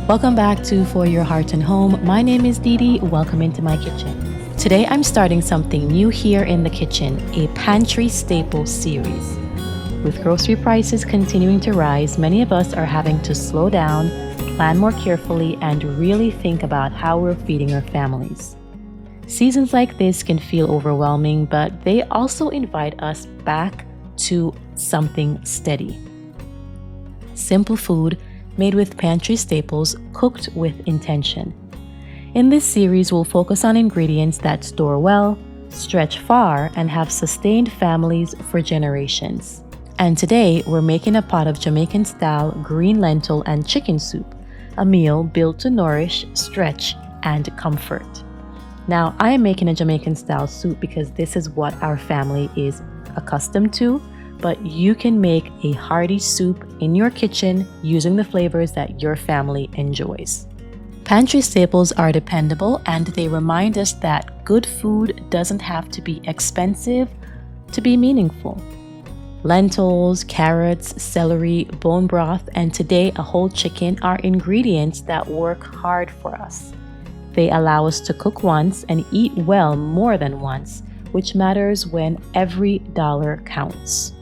Welcome back to For Your Heart and Home. My name is Dee Dee. Welcome into my kitchen. Today I'm starting something new here in the kitchen, a Pantry Staple Series. With grocery prices continuing to rise, many of us are having to slow down, plan more carefully, and really think about how we're feeding our families. Seasons like this can feel overwhelming, but they also invite us back to something steady. Simple food made with pantry staples, cooked with intention. In this series, we'll focus on ingredients that store well, stretch far, and have sustained families for generations. And today, we're making a pot of Jamaican-style green lentil and chicken soup, a meal built to nourish, stretch, and comfort. Now, I am making a Jamaican-style soup because this is what our family is accustomed to, but you can make a hearty soup in your kitchen using the flavors that your family enjoys. Pantry staples are dependable, and they remind us that good food doesn't have to be expensive to be meaningful. Lentils, carrots, celery, bone broth, and today a whole chicken are ingredients that work hard for us. They allow us to cook once and eat well more than once, which matters when every dollar counts.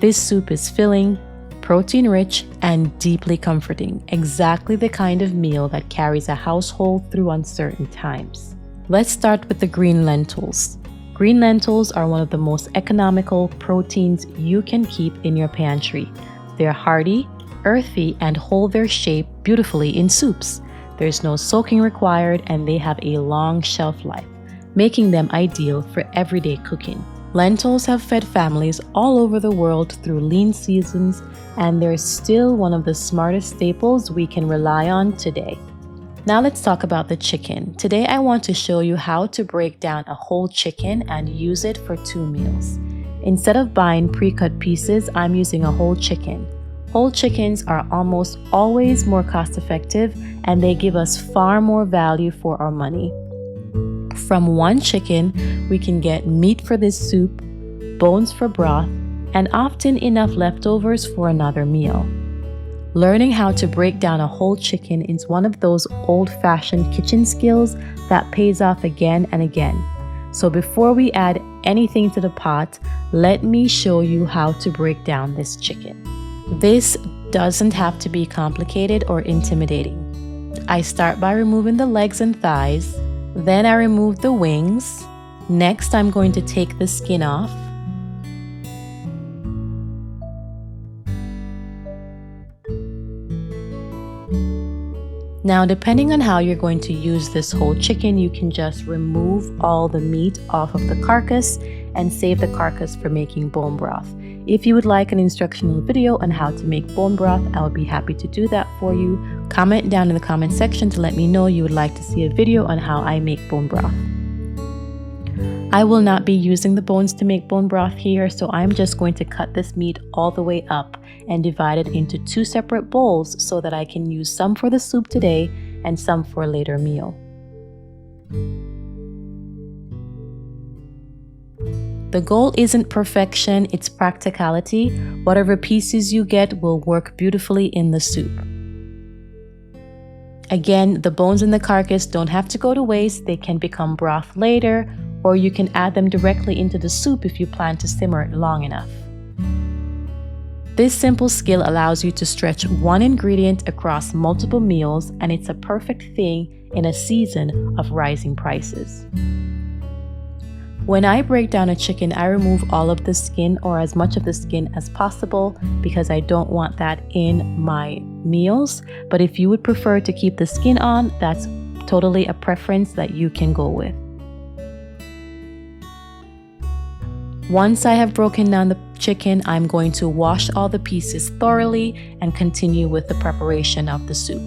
This soup is filling, protein-rich, and deeply comforting, exactly the kind of meal that carries a household through uncertain times. Let's start with the green lentils. Green lentils are one of the most economical proteins you can keep in your pantry. They're hearty, earthy, and hold their shape beautifully in soups. There's no soaking required, and they have a long shelf life, making them ideal for everyday cooking. Lentils have fed families all over the world through lean seasons, and they're still one of the smartest staples we can rely on today. Now let's talk about the chicken. Today I want to show you how to break down a whole chicken and use it for 2 meals. Instead of buying pre-cut pieces, I'm using a whole chicken. Whole chickens are almost always more cost-effective, and they give us far more value for our money. From one chicken, we can get meat for this soup, bones for broth, and often enough leftovers for another meal. Learning how to break down a whole chicken is one of those old-fashioned kitchen skills that pays off again and again. So before we add anything to the pot, let me show you how to break down this chicken. This doesn't have to be complicated or intimidating. I start by removing the legs and thighs. Then I remove the wings. Next, I'm going to take the skin off. Now, depending on how you're going to use this whole chicken, you can just remove all the meat off of the carcass and save the carcass for making bone broth. If you would like an instructional video on how to make bone broth, I would be happy to do that for you. Comment down in the comment section to let me know you would like to see a video on how I make bone broth. I will not be using the bones to make bone broth here, so I'm just going to cut this meat all the way up and divide it into 2 separate bowls so that I can use some for the soup today and some for a later meal. The goal isn't perfection, it's practicality. Whatever pieces you get will work beautifully in the soup. Again, the bones in the carcass don't have to go to waste. They can become broth later, or you can add them directly into the soup if you plan to simmer it long enough. This simple skill allows you to stretch one ingredient across multiple meals, and it's a perfect thing in a season of rising prices. When I break down a chicken, I remove all of the skin, or as much of the skin as possible, because I don't want that in my meals. But if you would prefer to keep the skin on, that's totally a preference that you can go with. Once I have broken down the chicken, I'm going to wash all the pieces thoroughly and continue with the preparation of the soup.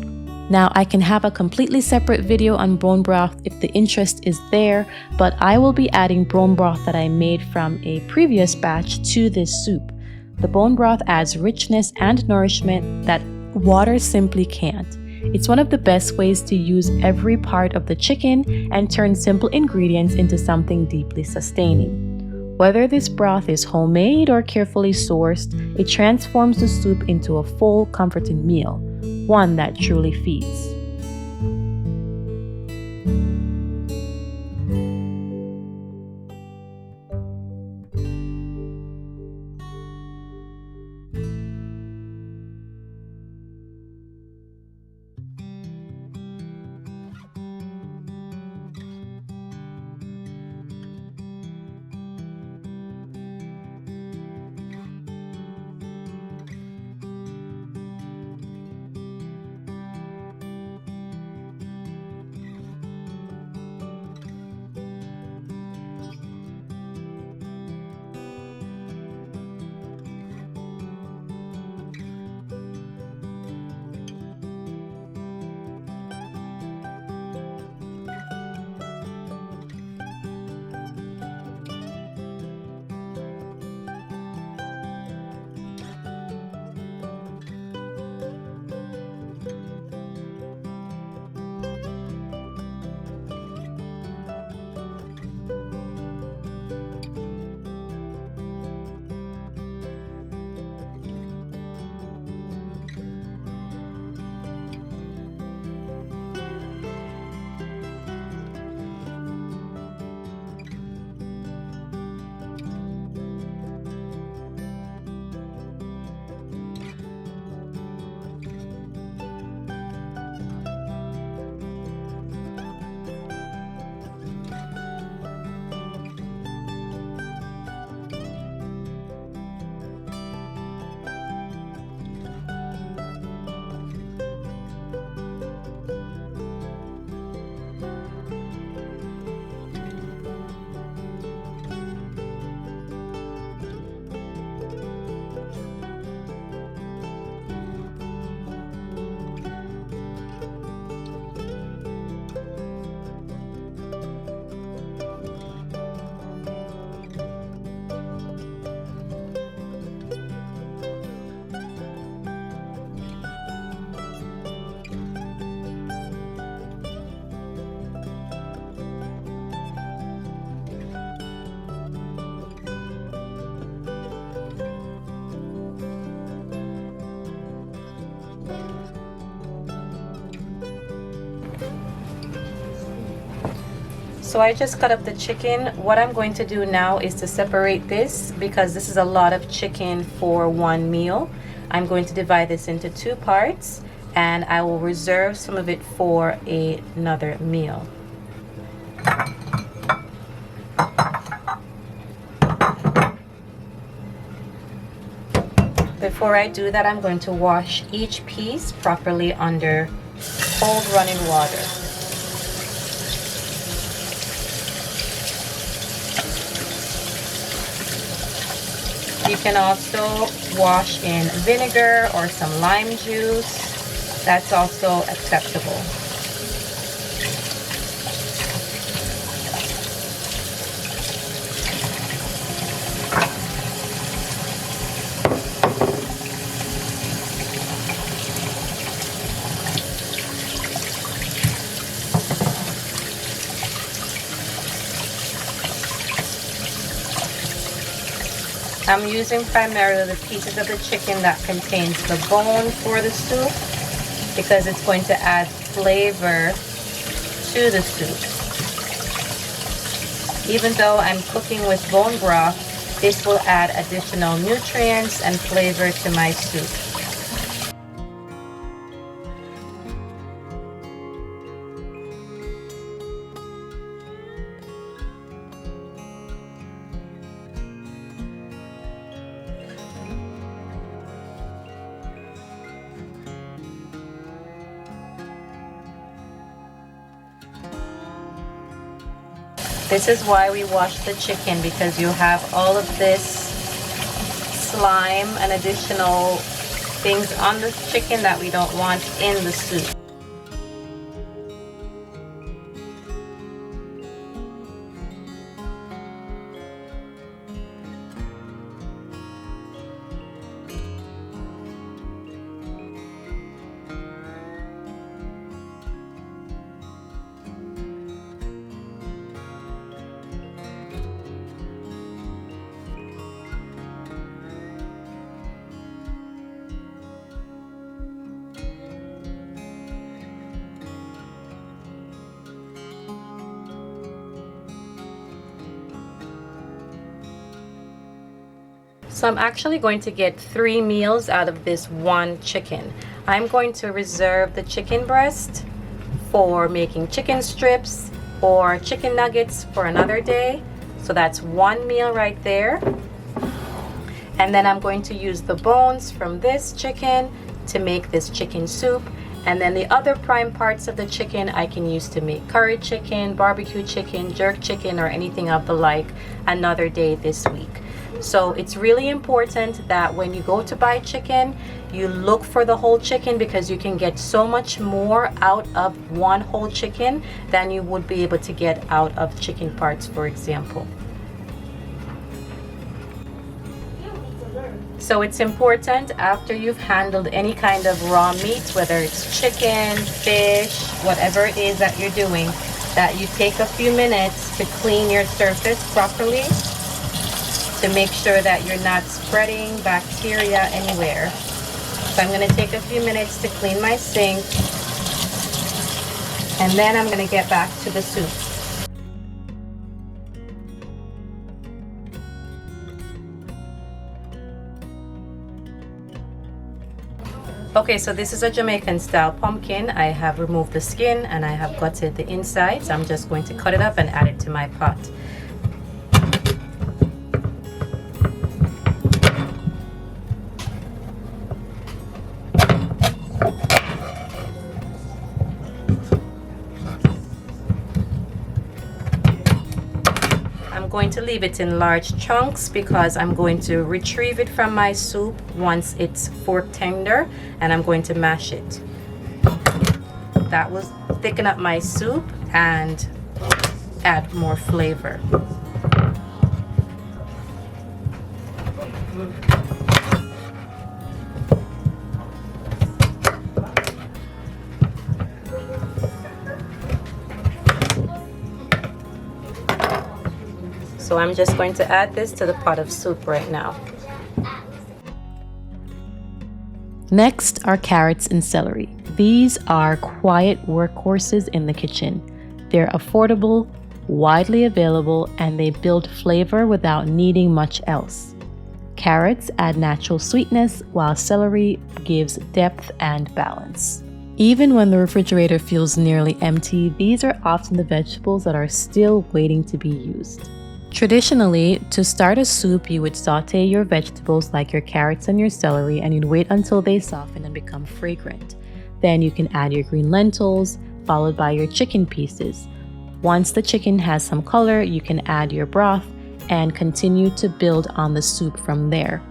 Now, I can have a completely separate video on bone broth if the interest is there, but I will be adding bone broth that I made from a previous batch to this soup. The bone broth adds richness and nourishment that water simply can't. It's one of the best ways to use every part of the chicken and turn simple ingredients into something deeply sustaining. Whether this broth is homemade or carefully sourced, it transforms the soup into a full, comforting meal, one that truly feeds. So I just cut up the chicken. What I'm going to do now is to separate this because this is a lot of chicken for one meal. I'm going to divide this into two parts and I will reserve some of it for another meal. Before I do that, I'm going to wash each piece properly under cold running water. You can also wash in vinegar or some lime juice. That's also acceptable. I'm using primarily the pieces of the chicken that contains the bone for the soup because it's going to add flavor to the soup. Even though I'm cooking with bone broth, this will add additional nutrients and flavor to my soup. This is why we wash the chicken, because you have all of this slime and additional things on the chicken that we don't want in the soup. So I'm actually going to get 3 meals out of this one chicken. I'm going to reserve the chicken breast for making chicken strips or chicken nuggets for another day. So that's 1 meal right there. And then I'm going to use the bones from this chicken to make this chicken soup. And then the other prime parts of the chicken I can use to make curry chicken, barbecue chicken, jerk chicken, or anything of the like another day this week. So it's really important that when you go to buy chicken, you look for the whole chicken, because you can get so much more out of one whole chicken than you would be able to get out of chicken parts, for example. So it's important, after you've handled any kind of raw meat, whether it's chicken, fish, whatever it is that you're doing, that you take a few minutes to clean your surface properly to make sure that you're not spreading bacteria anywhere. So I'm going to take a few minutes to clean my sink, and then I'm going to get back to the soup. Okay, so this is a Jamaican-style pumpkin. I have removed the skin and I have gutted the insides. I'm just going to cut it up and add it to my pot. I'm going to leave it in large chunks because I'm going to retrieve it from my soup once it's fork tender, and I'm going to mash it. That will thicken up my soup and add more flavor. So I'm just going to add this to the pot of soup right now. Next are carrots and celery. These are quiet workhorses in the kitchen. They're affordable, widely available, and they build flavor without needing much else. Carrots add natural sweetness, while celery gives depth and balance. Even when the refrigerator feels nearly empty, these are often the vegetables that are still waiting to be used. Traditionally, to start a soup, you would saute your vegetables like your carrots and your celery, and you'd wait until they soften and become fragrant. Then you can add your green lentils, followed by your chicken pieces. Once the chicken has some color, you can add your broth and continue to build on the soup from there.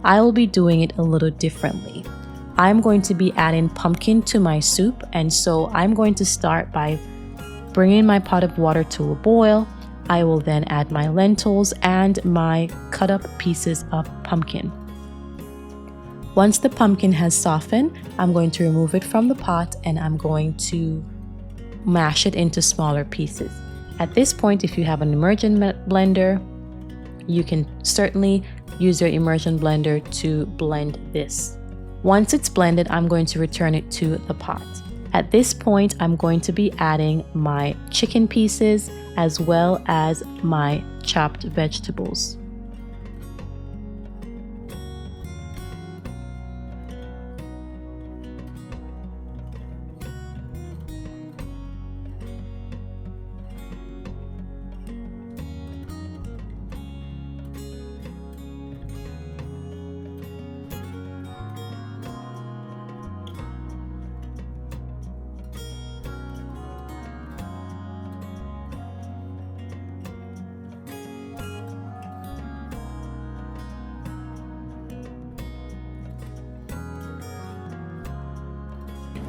I will be doing it a little differently. I'm going to be adding pumpkin to my soup, and so I'm going to start by bringing my pot of water to a boil. I will then add my lentils and my cut up pieces of pumpkin. Once the pumpkin has softened, I'm going to remove it from the pot and I'm going to mash it into smaller pieces. At this point, if you have an immersion blender, you can certainly use your immersion blender to blend this. Once it's blended, I'm going to return it to the pot. At this point, I'm going to be adding my chicken pieces as well as my chopped vegetables.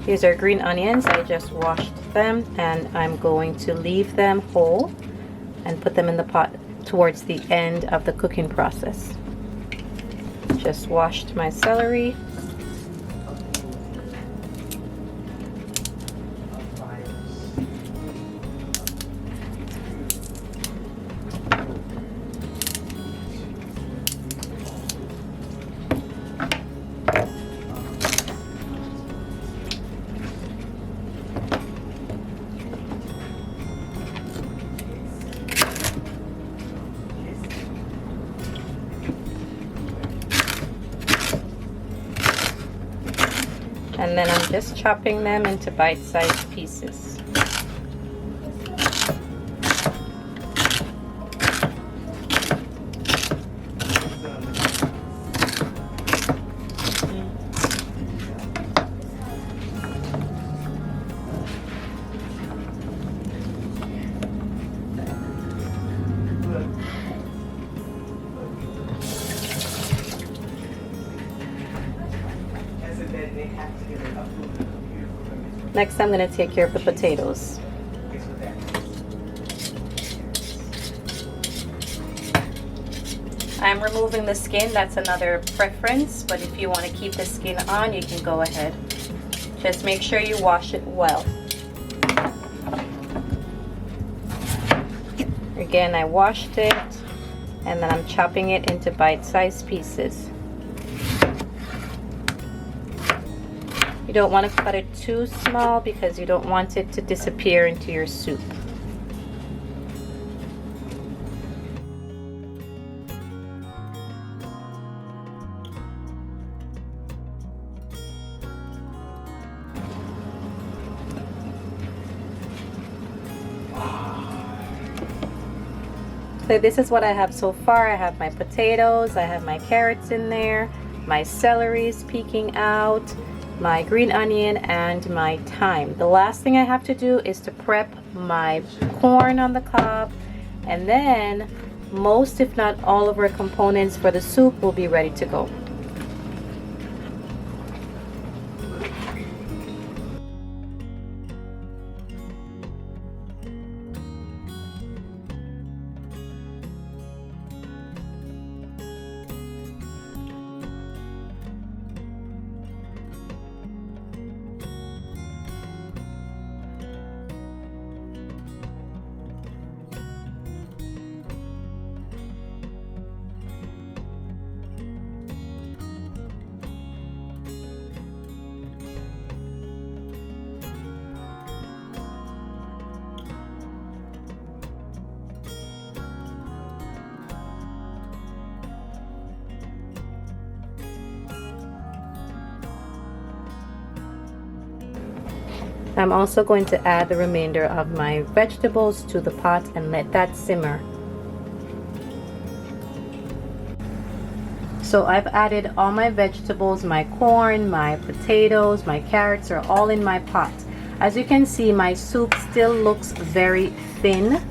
These are green onions. I just washed them and I'm going to leave them whole and put them in the pot towards the end of the cooking process. Just washed my celery. And then I'm just chopping them into bite-sized pieces. Next, I'm going to take care of the potatoes. I'm removing the skin. That's another preference, but if you want to keep the skin on, you can go ahead. Just make sure you wash it well. Again, I washed it, and then I'm chopping it into bite-sized pieces. You don't want to cut it too small because you don't want it to disappear into your soup. So this is what I have so far. I have my potatoes, I have my carrots in there, my celery is peeking out, my green onion, and my thyme. The last thing I have to do is to prep my corn on the cob, and then most if not all of our components for the soup will be ready to go. I'm also going to add the remainder of my vegetables to the pot and let that simmer. So I've added all my vegetables, my corn, my potatoes, my carrots are all in my pot. As you can see, my soup still looks very thin,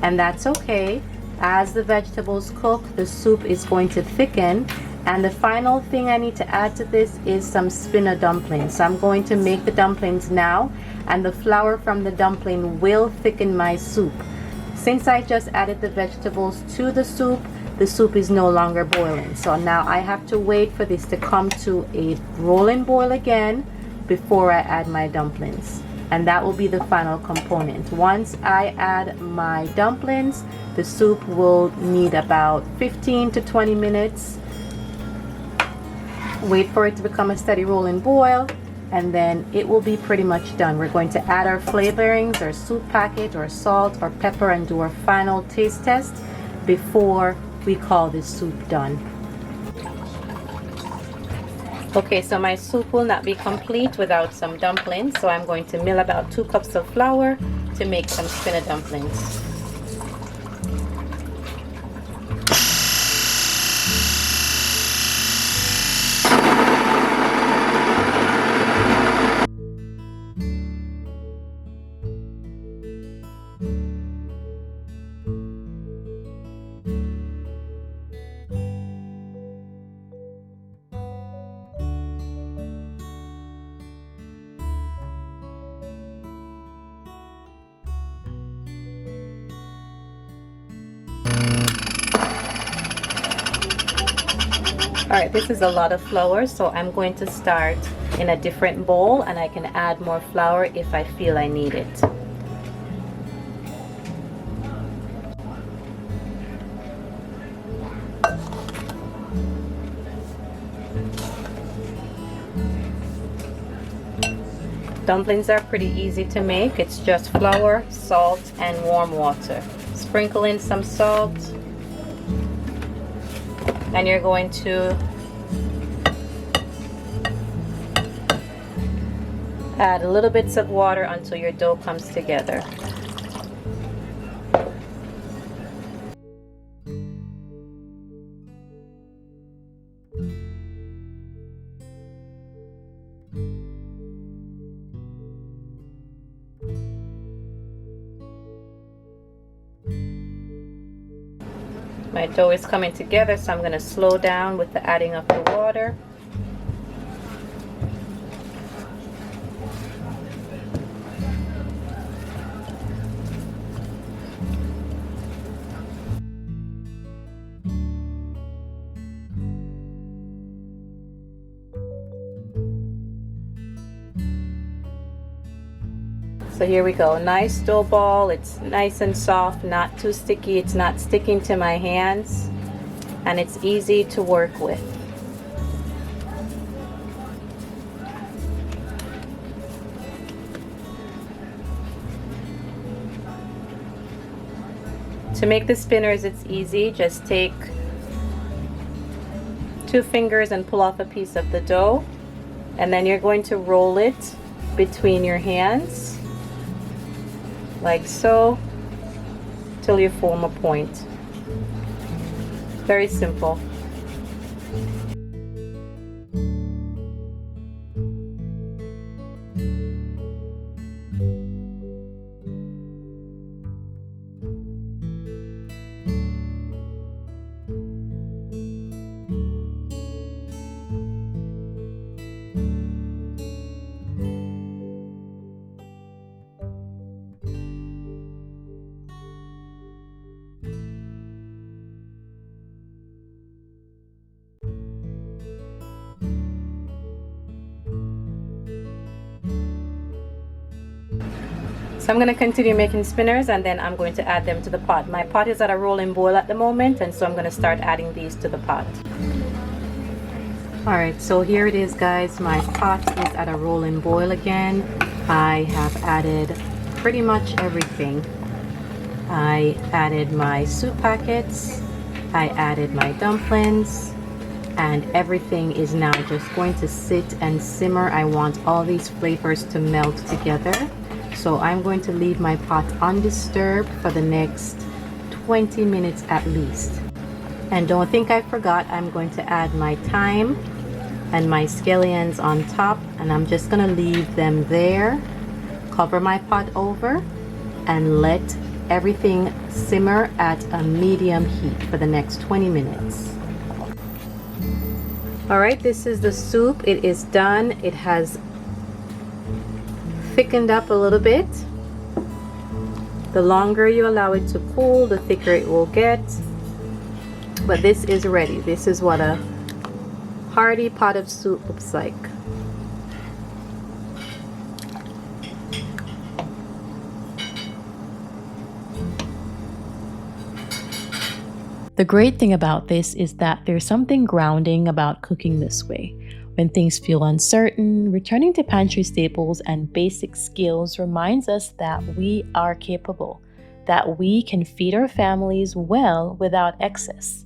and that's okay. As the vegetables cook, the soup is going to thicken. And the final thing I need to add to this is some spinach dumplings. So I'm going to make the dumplings now, and the flour from the dumpling will thicken my soup. Since I just added the vegetables to the soup is no longer boiling. So now I have to wait for this to come to a rolling boil again before I add my dumplings. And that will be the final component. Once I add my dumplings, the soup will need about 15 to 20 minutes. Wait for it to become a steady rolling boil, and then it will be pretty much done. We're going to add our flavorings, our soup packet, or salt or pepper, and do our final taste test before we call this soup done. Okay, so my soup will not be complete without some dumplings, so I'm going to mill about 2 cups of flour to make some spinach dumplings. Alright, this is a lot of flour, so I'm going to start in a different bowl, and I can add more flour if I feel I need it. Dumplings are pretty easy to make. It's just flour, salt, and warm water. Sprinkle in some salt, and you're going to add little bits of water until your dough comes together. My dough is coming together, so I'm going to slow down with the adding of the water. So here we go, nice dough ball. It's nice and soft, not too sticky. It's not sticking to my hands, and it's easy to work with. To make the spinners, it's easy. Just take 2 fingers and pull off a piece of the dough, and then you're going to roll it between your hands like so till you form a point. Very simple. So I'm going to continue making spinners, and then I'm going to add them to the pot. My pot is at a rolling boil at the moment, and so I'm going to start adding these to the pot. Alright, so here it is, guys. My pot is at a rolling boil again. I have added pretty much everything. I added my soup packets, I added my dumplings, and everything is now just going to sit and simmer. I want all these flavors to melt together. So I'm going to leave my pot undisturbed for the next 20 minutes at least. And don't think I forgot, I'm going to add my thyme and my scallions on top, and I'm just going to leave them there, cover my pot over, and let everything simmer at a medium heat for the next 20 minutes. Alright, this is the soup. It is done. It has thickened up a little bit. The longer you allow it to cool, the thicker it will get. But this is ready. This is what a hearty pot of soup looks like. The great thing about this is that there's something grounding about cooking this way. When things feel uncertain, returning to pantry staples and basic skills reminds us that we are capable, that we can feed our families well without excess,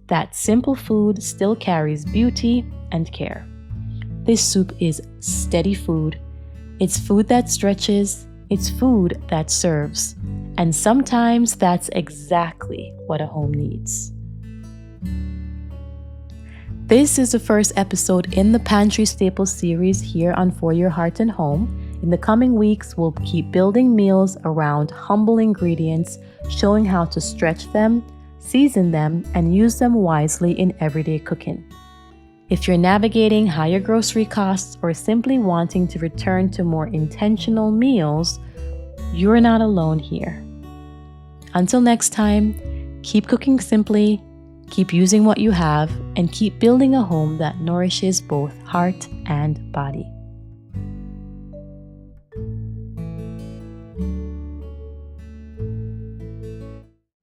that simple food still carries beauty and care. This soup is steady food. It's food that stretches. It's food that serves. And sometimes that's exactly what a home needs. This is the first episode in the Pantry Staple Series here on For Your Heart and Home. In the coming weeks, we'll keep building meals around humble ingredients, showing how to stretch them, season them, and use them wisely in everyday cooking. If you're navigating higher grocery costs or simply wanting to return to more intentional meals, you're not alone here. Until next time, keep cooking simply, keep using what you have, and keep building a home that nourishes both heart and body.